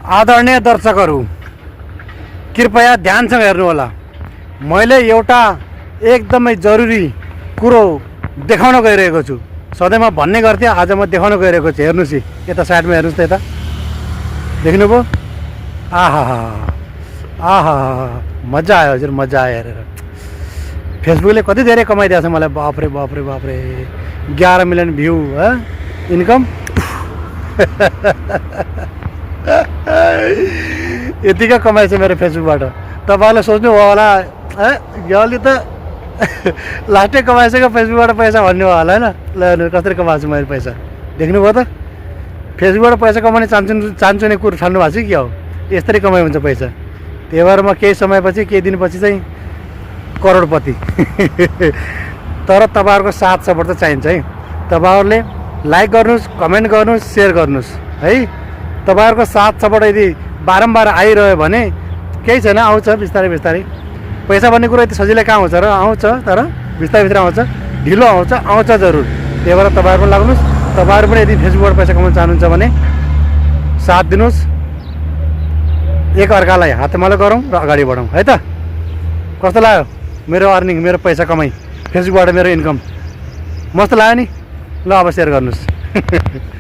आदरणीय दर्शकहरू, कृपया ध्यानसँग हेर्नुहोला। मैले एउटा एकदमै जरुरी कुरो देखाउन गइरहेको छु। सधैँ म भन्ने गर्थेँ, आज म देखाउन गइरहेको छु। हेर्नुहोस् यता साइडमा, हेर्नुहोस् त यता, देख्नुभयो? आहा आहा, मजा आयो हजुर, मजा आयो हेरेर। फेसबुकले कति धेरै कमाइदिएको छ मलाई। बाफ्रे बाफ्रे बाफ्रे, 11 मिलियन भ्यू इन्कम। यतिकै कमाइ छ मेरो फेसबुकबाट। तपाईँहरूले सोच्नु भयो होला यसले त लास्टै कमाइसक्यो फेसबुकबाट पैसा भन्ने भयो होला होइन। ल हेर्नु कसरी कमाएको छु मैले पैसा, देख्नुभयो त? फेसबुकबाट पैसा कमाउने चान्चु नै कुरो ठान्नु भएको छ कि हो, यस्तरी कमाइ हुन्छ पैसा। त्यही भएर म केही समयपछि, केही दिनपछि चाहिँ करोडपति। तर तपाईँहरूको साथ सपोर्ट त चाहिन्छ है। तपाईँहरूले लाइक गर्नुहोस्, कमेन्ट गर्नुहोस्, सेयर गर्नुहोस् है। तपाईँहरूको साथ सपोर्ट यदि बारम्बार आइरह्यो भने केही छैन, आउँछ बिस्तारै बिस्तारै। पैसा भन्ने कुरो यति सजिलै कहाँ आउँछ र? आउँछ, तर बिस्तारै बिस्तारै आउँछ, ढिलो आउँछ, आउँछ जरुर। त्यही भएर तपाईँहरू पनि लाग्नुहोस्। तपाईँहरू पनि यदि फेसबुकबाट पैसा कमाउन चाहनुहुन्छ भने साथ दिनुहोस्, एक अर्कालाई हातमालो गरौँ र अगाडि बढौँ है त। कस्तो लाग्यो मेरो अर्निङ, मेरो पैसा कमाइ, फेसबुकबाट मेरो इन्कम? मस्त लाग्यो नि? ल अब सेयर गर्नुहोस्।